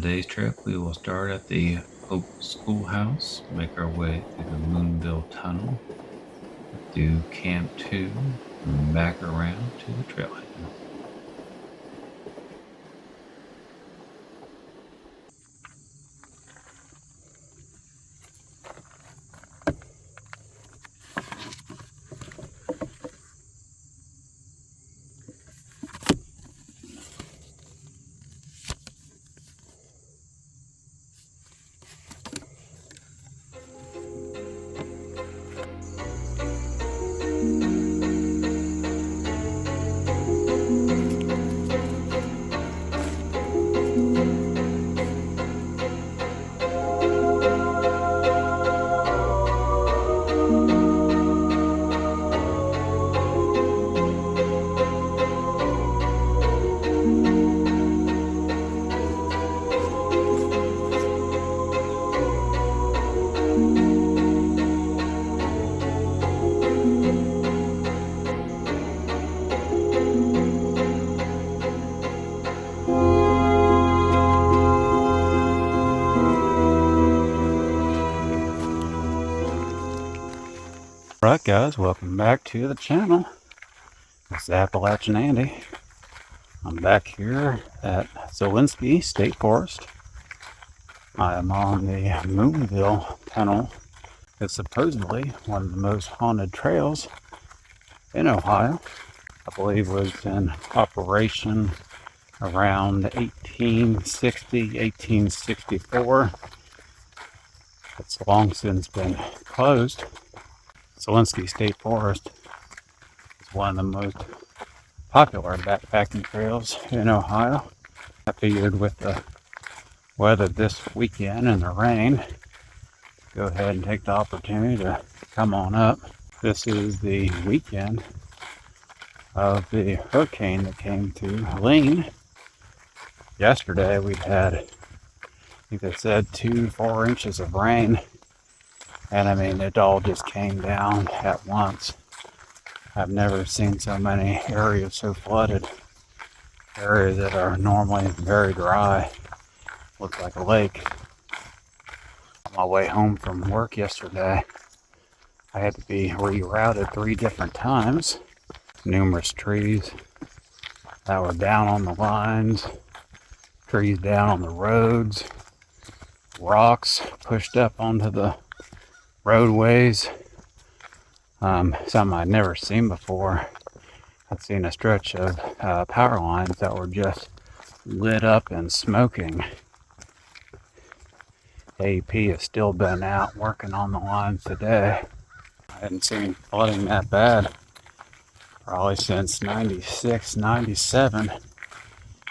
today's trip, we will start at the Oak Schoolhouse, make our way through the Moonville Tunnel, do Camp 2, and back around to the trailhead. Alright guys, welcome back to the channel. This is Appalachian Andy. I'm back here at Zaleski State Forest. I am on the Moonville Tunnel. It's supposedly one of the most haunted trails in Ohio. I believe it was in operation around 1860, 1864. It's long since been closed. Zaleski State Forest is one of the most popular backpacking trails in Ohio. I figured with the weather this weekend and the rain, go ahead and take the opportunity to come on up. This is the weekend of the hurricane that came through Helene. Yesterday we had, I think they said 2-4 inches of rain. And I mean, it all just came down at once. I've never seen so many areas so flooded. Areas that are normally very dry. Look like a lake. On my way home from work yesterday, I had to be rerouted 3 different times. Numerous trees that were down on the lines. Trees down on the roads. Rocks pushed up onto the roadways. Something I'd never seen before. I'd seen a stretch of power lines that were just lit up and smoking. AEP has still been out working on the lines today. I hadn't seen flooding that bad probably since 96, 97.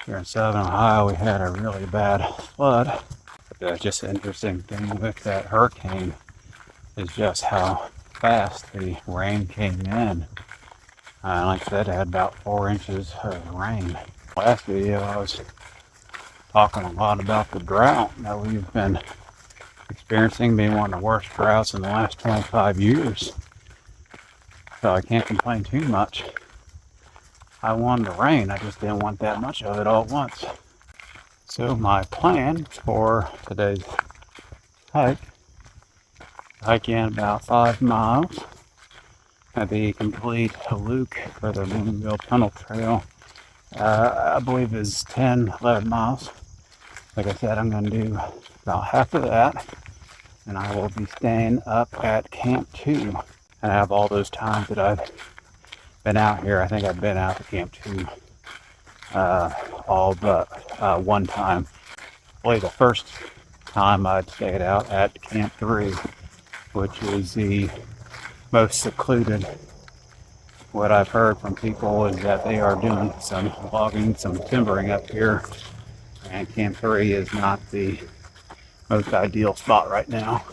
Here in southern Ohio we had a really bad flood. But just an interesting thing with that hurricane is just how fast the rain came in. Like I said, I had about 4 inches of rain. Last video I was talking a lot about the drought that we've been experiencing, being one of the worst droughts in the last 25 years. So I can't complain too much. I wanted the rain, I just didn't want that much of it all at once. So my plan for today's hike, hiking about 5 miles at the complete loop for the Moonville Tunnel Trail. I believe is 10-11 miles. Like I said, I'm going to do about half of that, and I will be staying up at Camp 2. And I have all those times that I've been out here. I think I've been out to Camp 2 all but one time. Probably the first time I'd stayed out at Camp 3, which is the most secluded. What I've heard from people is that they are doing some logging, some timbering up here, and Camp 3 is not the most ideal spot right now.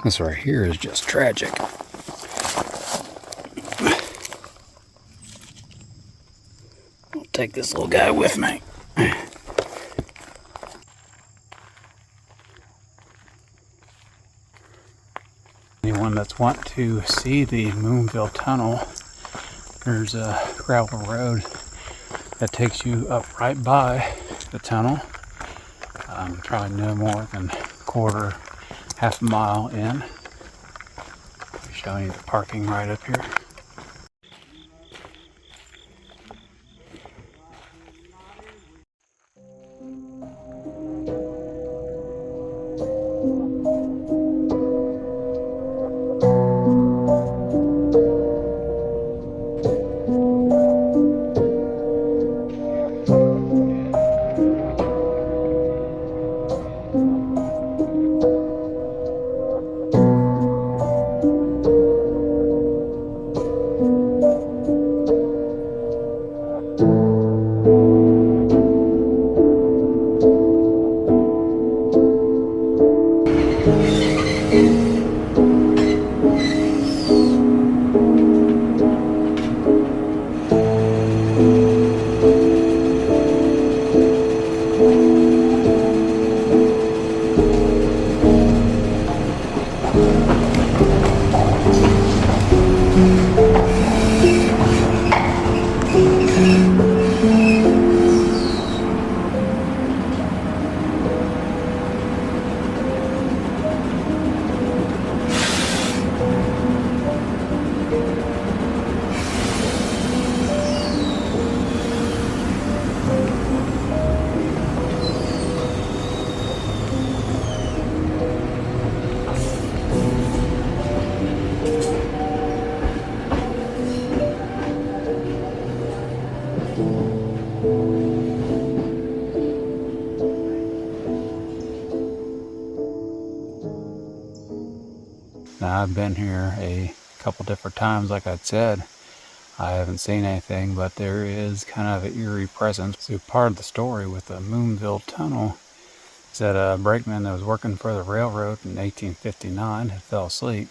This right here is just tragic. I'll take this little guy with me. Anyone that's want to see the Moonville Tunnel, there's a gravel road that takes you up right by the tunnel. Probably no more than half a mile in. I'll showing you the parking right up here. Now I've been here a couple different times, like I said. I haven't seen anything, but there is kind of an eerie presence. So part of the story with the Moonville Tunnel is that a brakeman that was working for the railroad in 1859 had fell asleep.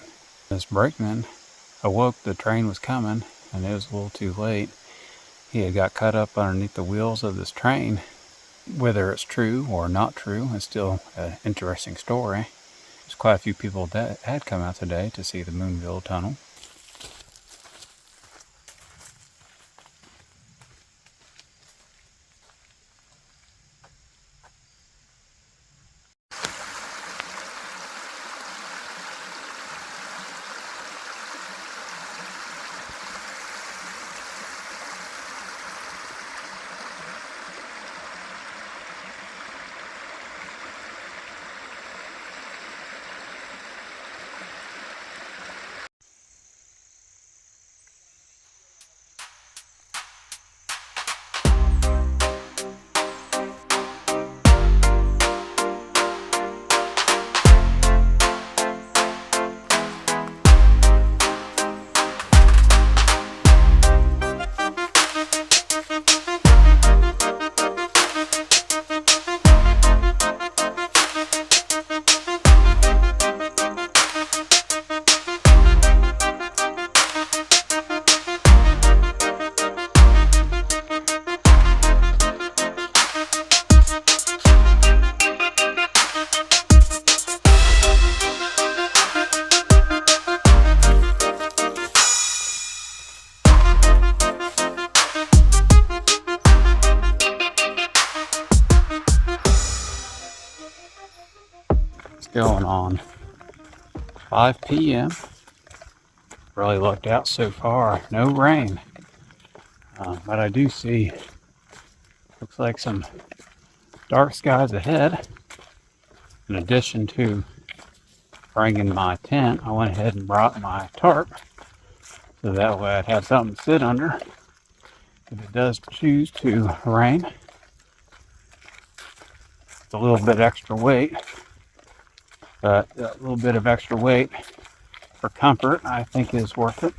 This brakeman awoke, the train was coming, and it was a little too late. He had got cut up underneath the wheels of this train. Whether it's true or not true, it's still an interesting story. There's quite a few people that had come out today to see the Moonville Tunnel. Going on 5 p.m. Really lucked out so far. No rain. But I do see, looks like some dark skies ahead. In addition to bringing my tent, I went ahead and brought my tarp. So that way I'd have something to sit under if it does choose to rain. It's a little bit extra weight. But a little bit of extra weight for comfort, I think, is worth it.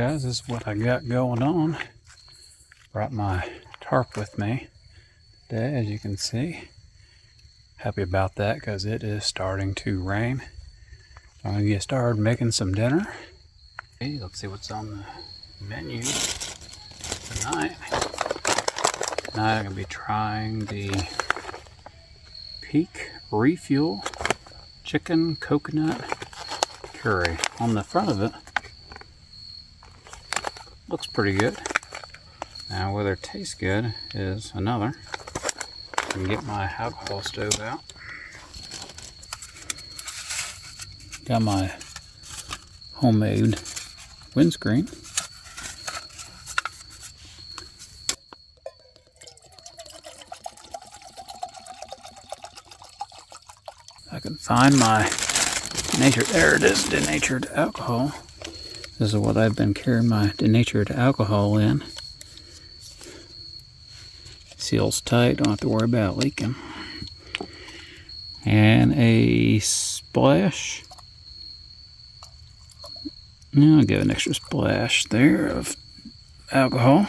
guys, this is what I got going on. Brought my tarp with me today, as you can see. Happy about that because it is starting to rain. I'm gonna get started making some dinner. Okay, let's see what's on the menu tonight. Tonight I'm gonna be trying the Peak Refuel Chicken Coconut Curry. On the front of it, looks pretty good. Now whether it tastes good is another. I can get my alcohol stove out. Got my homemade windscreen. I can find my there it is, denatured alcohol. This is what I've been carrying my denatured alcohol in. Seals tight, don't have to worry about leaking. And a splash. Now I'll give an extra splash there of alcohol.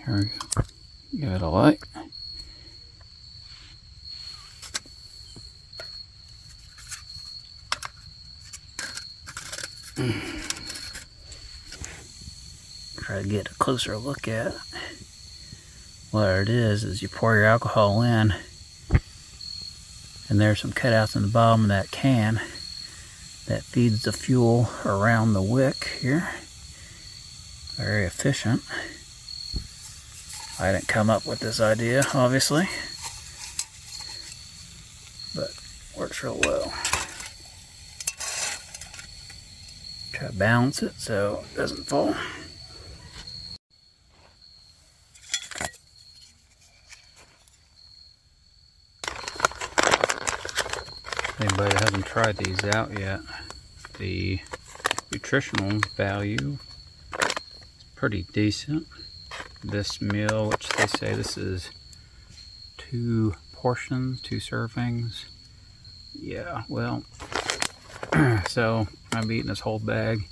Here we go. Give it a light. Try to get a closer look at it. What it is you pour your alcohol in, and there's some cutouts in the bottom of that can that feeds the fuel around the wick here. Very efficient. I didn't come up with this idea, obviously, but works real well. Try to balance it so it doesn't fall. Anybody that hasn't tried these out yet, the nutritional value is pretty decent. This meal, which they say this is 2 portions, 2 servings. Yeah, well, so I'm eating this whole bag,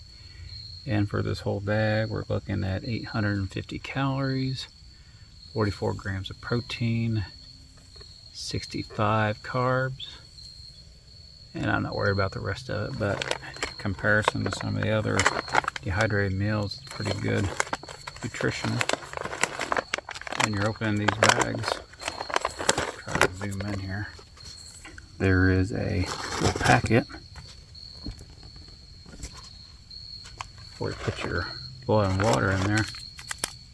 and for this whole bag we're looking at 850 calories, 44 grams of protein, 65 carbs, and I'm not worried about the rest of it, but in comparison to some of the other dehydrated meals, it's pretty good nutrition. When you're opening these bags, try to zoom in here, there is a little packet before you put your boiling water in there.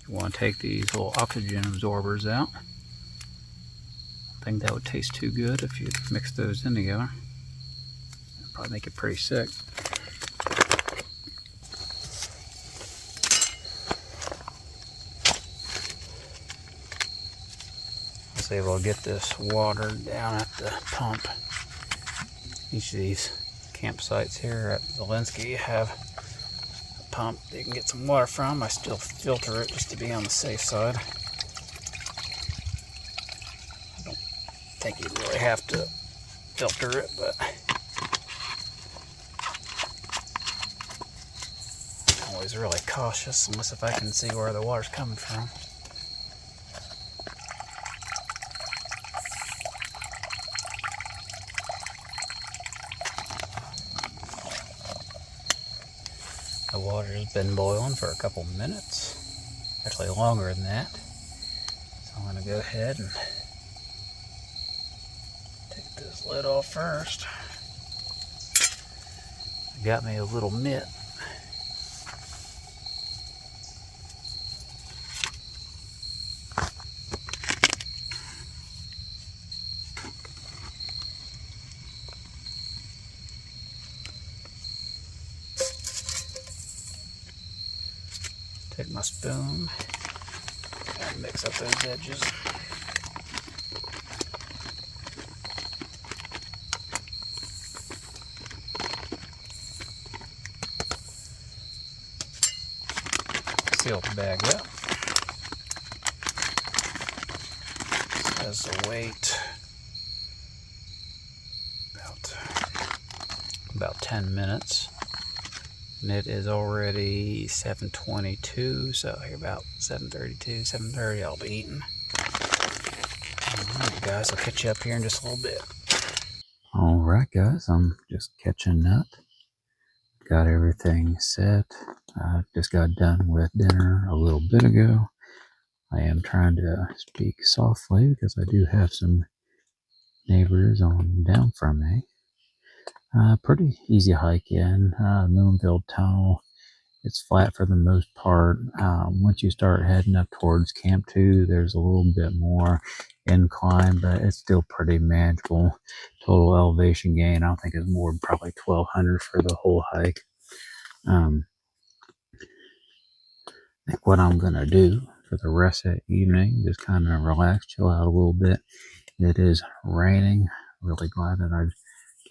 You want to take these little oxygen absorbers out. I think that would taste too good if you mix those in together. It'd probably make it pretty sick. I was able to get this watered down at the pump. Each of these campsites here at Zaleski have a pump that you can get some water from. I still filter it just to be on the safe side. I don't think you really have to filter it, but I'm always really cautious unless if I can see where the water's coming from. The water's been boiling for a couple minutes, actually longer than that. So I'm going to go ahead and take this lid off first. I got me a little mitt. Take my spoon and mix up those edges. Seal the bag up. Says the weight about 10 minutes. And it is already 7:22, so here about 7:32, 7:30 I'll be eating. Alright guys, I'll catch you up here in just a little bit. Alright guys, I'm just catching up. Got everything set. I just got done with dinner a little bit ago. I am trying to speak softly because I do have some neighbors on down from me. Pretty easy hike in. Moonville Tunnel. It's flat for the most part. Once you start heading up towards Camp 2, there's a little bit more incline, but it's still pretty manageable. Total elevation gain, I don't think it's more than probably 1,200 for the whole hike. I think what I'm going to do for the rest of the evening, just kind of relax, chill out a little bit. It is raining. Really glad that I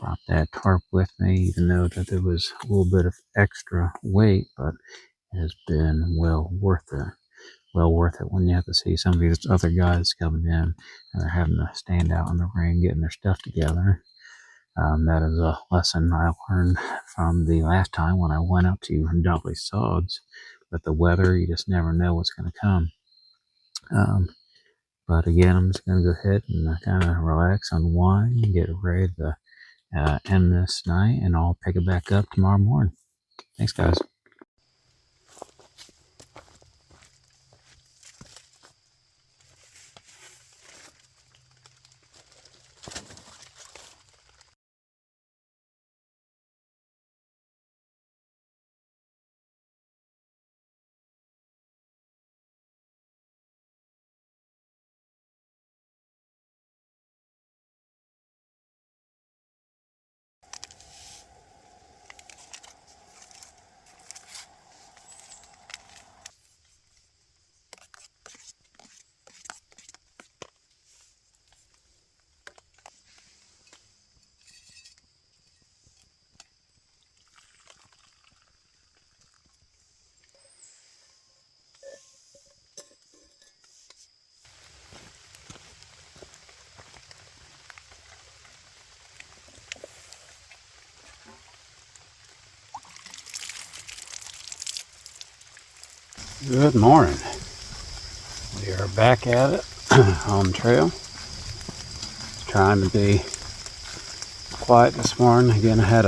brought that tarp with me, even though that there was a little bit of extra weight, but it has been well worth it. Well worth it when you have to see some of these other guys coming in and they're having to stand out in the rain getting their stuff together. That is a lesson I learned from the last time when I went up to Dolly Sods. With the weather, you just never know what's going to come. But again, I'm just going to go ahead and kind of relax, unwind, and get ready to end this night, and I'll pick it back up tomorrow morning. Thanks, guys. Good morning. We are back at it on the trail. Trying to be quiet this morning. Again, I had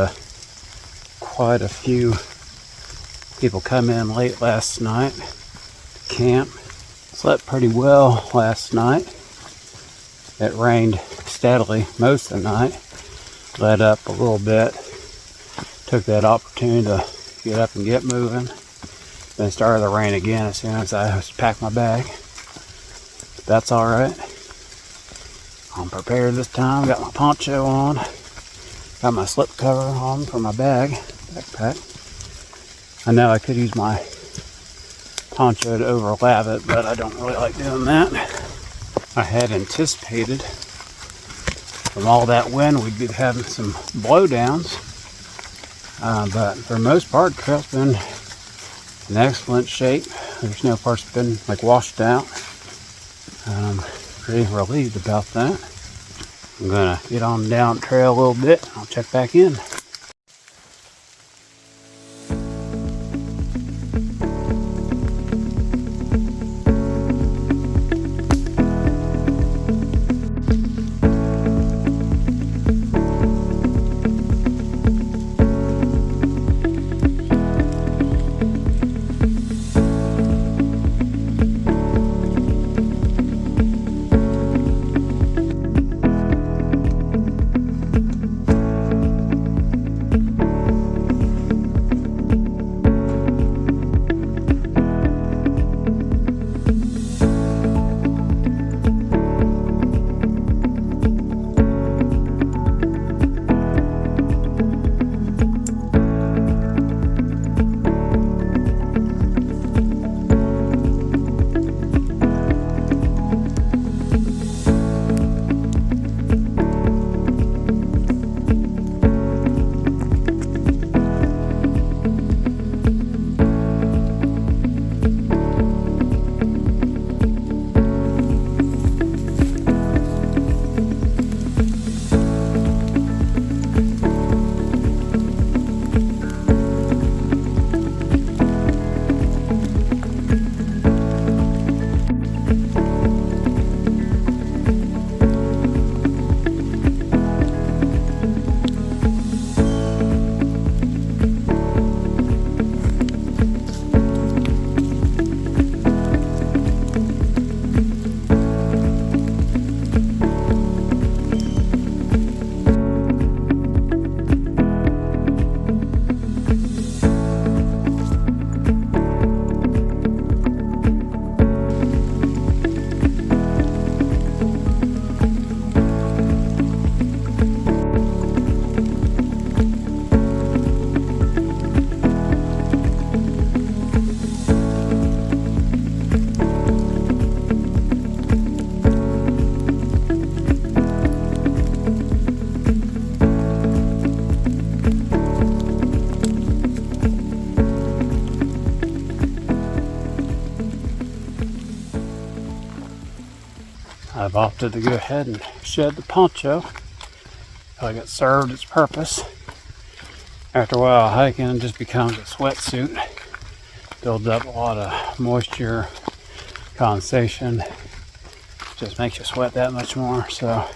quite a few people come in late last night to camp. Slept pretty well last night. It rained steadily most of the night. Let up a little bit. Took that opportunity to get up and get moving. Then it started to rain again as soon as I packed my bag. That's alright. I'm prepared this time. Got my poncho on. Got my slip cover on for my backpack. I know I could use my poncho to overlap it, but I don't really like doing that. I had anticipated from all that wind we'd be having some blowdowns, but for the most part the trail's been in excellent shape. There's no parts been like washed out. I'm pretty relieved about that. I'm gonna get on down the trail a little bit. I'll check back in. I've opted to go ahead and shed the poncho. Like it served its purpose. After a while hiking, it just becomes a sweatsuit. Builds up a lot of moisture, condensation. Just makes you sweat that much more. So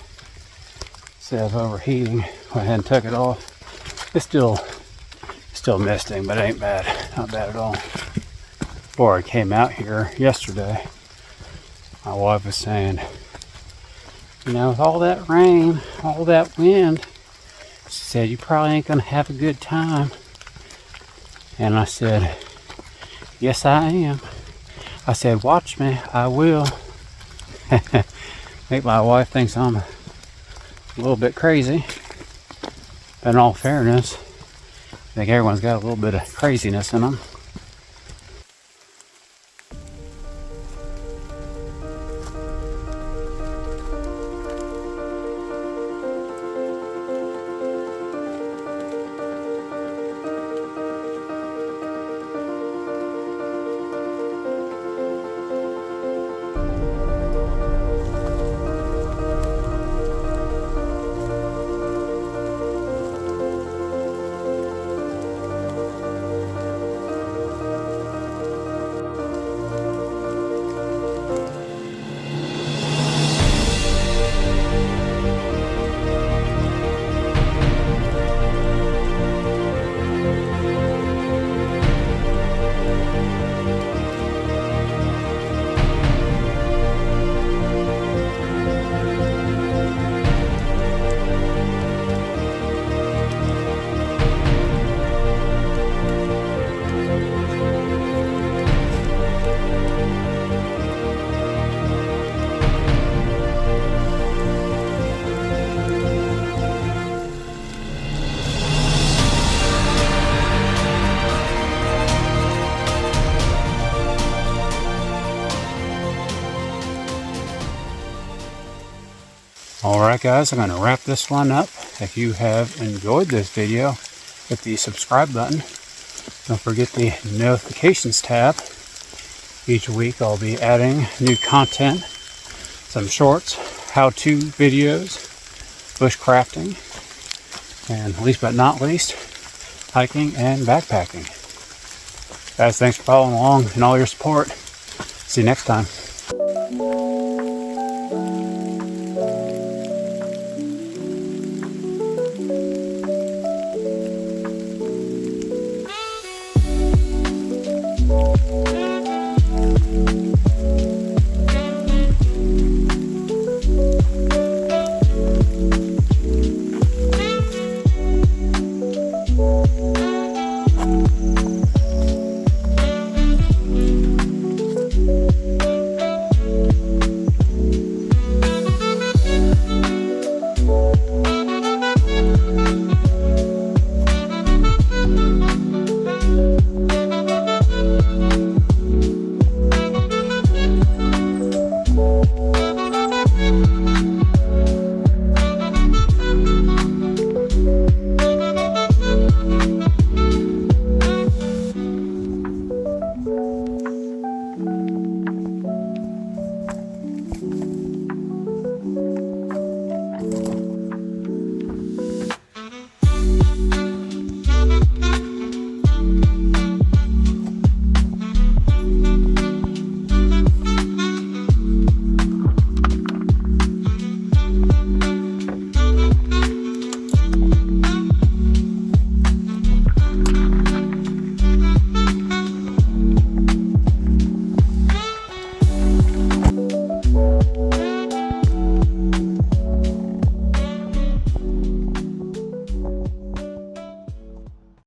instead of overheating, went ahead and took it off. It's still misting, but it ain't bad. Not bad at all. Before I came out here yesterday, my wife was saying, you know, with all that rain, all that wind, she said, you probably ain't gonna have a good time. And I said, yes, I am. I said, watch me, I will. I think my wife thinks I'm a little bit crazy. But in all fairness, I think everyone's got a little bit of craziness in them. Alright guys, I'm going to wrap this one up. If you have enjoyed this video, hit the subscribe button. Don't forget the notifications tab. Each week I'll be adding new content, some shorts, how-to videos, bushcrafting, and least but not least, hiking and backpacking. Guys, thanks for following along and all your support. See you next time.